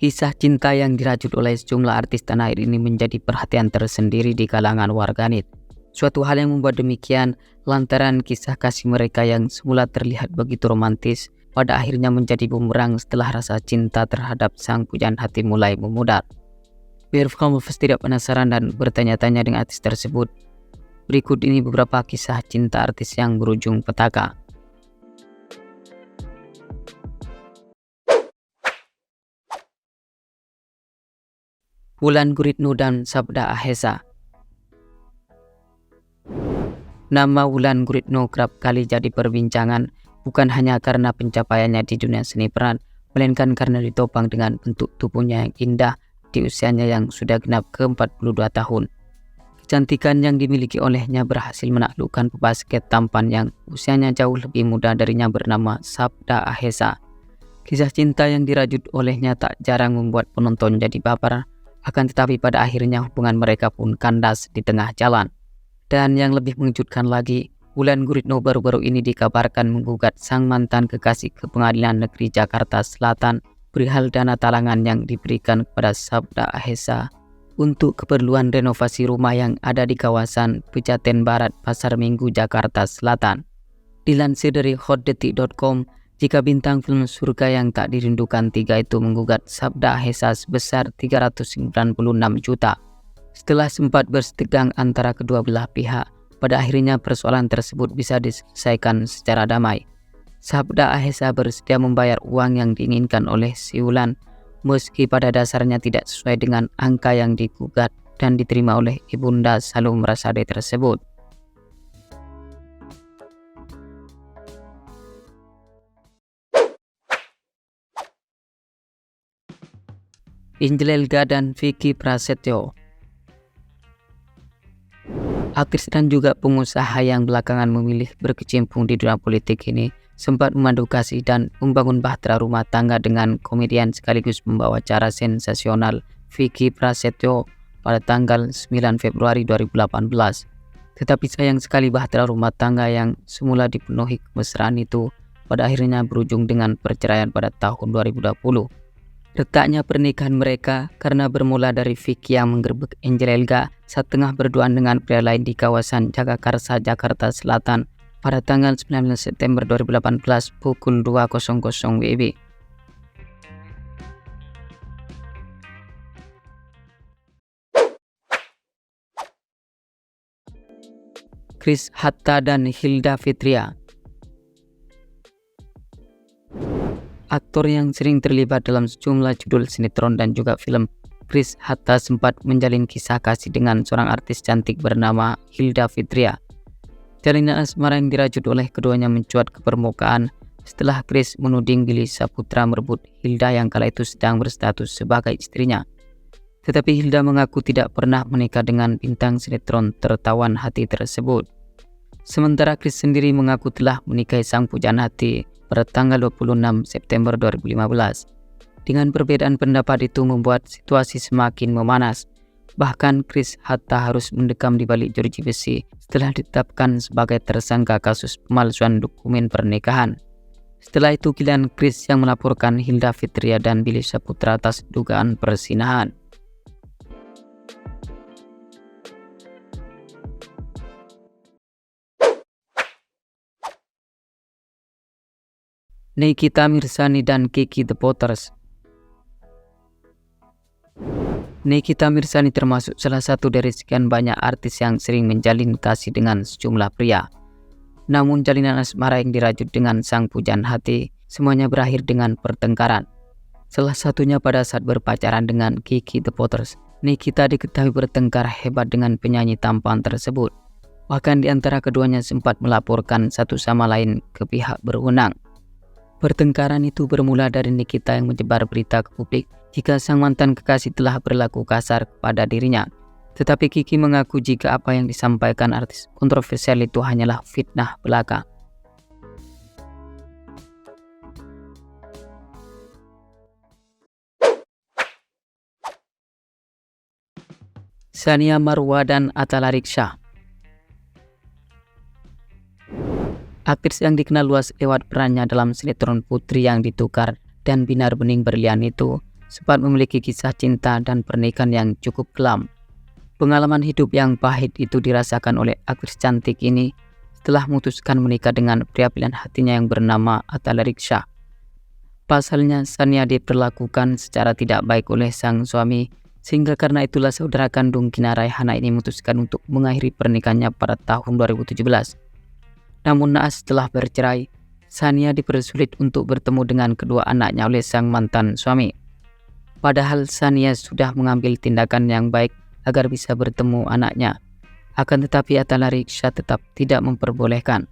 Kisah cinta yang dirajut oleh sejumlah artis tanah air ini menjadi perhatian tersendiri di kalangan warganet. Suatu hal yang membuat demikian lantaran kisah kasih mereka yang semula terlihat begitu romantis pada akhirnya menjadi bumerang setelah rasa cinta terhadap sang pujaan hati mulai memudar. Biar kamu pasti tidak penasaran dan bertanya-tanya dengan artis tersebut, berikut ini beberapa kisah cinta artis yang berujung petaka. Wulan Guritno dan Sabda Ahesa. Nama Wulan Guritno kerap kali jadi perbincangan bukan hanya karena pencapaiannya di dunia seni peran, melainkan karena ditopang dengan bentuk tubuhnya yang indah di usianya yang sudah genap ke-42 tahun. Kecantikan yang dimiliki olehnya berhasil menaklukkan pebasket tampan yang usianya jauh lebih muda darinya bernama Sabda Ahesa. Kisah cinta yang dirajut olehnya tak jarang membuat penonton jadi baper. Akan tetapi pada akhirnya hubungan mereka pun kandas di tengah jalan. Dan yang lebih mengejutkan lagi, Wulan Guritno baru-baru ini dikabarkan menggugat sang mantan kekasih ke Pengadilan Negeri Jakarta Selatan perihal dana talangan yang diberikan kepada Sabda Ahesa untuk keperluan renovasi rumah yang ada di kawasan Pejaten Barat, Pasar Minggu, Jakarta Selatan. Dilansir dari hotdetik.com, jika bintang film Surga yang tak dirindukan 3 itu menggugat Sabda Ahesa sebesar 396 juta. Setelah sempat bersetegang antara kedua belah pihak, pada akhirnya persoalan tersebut bisa diselesaikan secara damai. Sabda Ahesa bersedia membayar uang yang diinginkan oleh si Wulan, meski pada dasarnya tidak sesuai dengan angka yang digugat dan diterima oleh Ibunda Salum Rasade tersebut. Angel Elga dan Vicky Prasetyo. Aktris dan juga pengusaha yang belakangan memilih berkecimpung di dunia politik ini sempat memandu kasih dan membangun bahtera rumah tangga dengan komedian sekaligus pembawa acara sensasional Vicky Prasetyo pada tanggal 9 Februari 2018. Tetapi sayang sekali bahtera rumah tangga yang semula dipenuhi kemesraan itu pada akhirnya berujung dengan perceraian pada tahun 2020. Retaknya pernikahan mereka karena bermula dari Vicky yang menggerbek Angel Elga saat tengah berduaan dengan pria lain di kawasan Jagakarsa, Jakarta Selatan pada tanggal 19 September 2018 pukul 2.00 WIB. Chris Hatta dan Hilda Fitria. Aktor yang sering terlibat dalam sejumlah judul sinetron dan juga film, Chris Hatta sempat menjalin kisah kasih dengan seorang artis cantik bernama Hilda Fitria. Jalinan asmara yang dirajut oleh keduanya mencuat ke permukaan setelah Chris menuding Billy Saputra merebut Hilda yang kala itu sedang berstatus sebagai istrinya. Tetapi Hilda mengaku tidak pernah menikah dengan bintang sinetron tertawan hati tersebut. Sementara Chris sendiri mengaku telah menikahi sang pujaan hati pada tanggal 26 September 2015. Dengan perbedaan pendapat itu membuat situasi semakin memanas. Bahkan Chris Hatta harus mendekam di balik jeruji besi setelah ditetapkan sebagai tersangka kasus pemalsuan dokumen pernikahan. Setelah itu giliran Chris yang melaporkan Hilda Fitria dan Billy Saputra atas dugaan perzinahan. Nikita Mirzani dan Kiki The Potters. Nikita Mirzani termasuk salah satu dari sekian banyak artis yang sering menjalin kasih dengan sejumlah pria. Namun jalinan asmara yang dirajut dengan sang pujaan hati semuanya berakhir dengan pertengkaran. Salah satunya pada saat berpacaran dengan Kiki The Potters. Nikita diketahui bertengkar hebat dengan penyanyi tampan tersebut. Bahkan di antara keduanya sempat melaporkan satu sama lain ke pihak berwenang. Pertengkaran itu bermula dari Nikita yang menyebar berita ke publik jika sang mantan kekasih telah berlaku kasar kepada dirinya. Tetapi Kiki mengaku jika apa yang disampaikan artis kontroversial itu hanyalah fitnah belaka. Sania Marwa dan Atta Lariksha. Aktris yang dikenal luas lewat perannya dalam sinetron Putri yang Ditukar dan Binar Bening Berlian itu sempat memiliki kisah cinta dan pernikahan yang cukup kelam. Pengalaman hidup yang pahit itu dirasakan oleh aktris cantik ini setelah memutuskan menikah dengan pria pilihan hatinya yang bernama Atala Riksha. Pasalnya, Sania diperlakukan secara tidak baik oleh sang suami, sehingga karena itulah saudara kandung Gina Raihana ini memutuskan untuk mengakhiri pernikahannya pada tahun 2017. Namun naas setelah bercerai, Sania dipersulit untuk bertemu dengan kedua anaknya oleh sang mantan suami. Padahal Sania sudah mengambil tindakan yang baik agar bisa bertemu anaknya. Akan tetapi Atala Riksha tetap tidak memperbolehkan.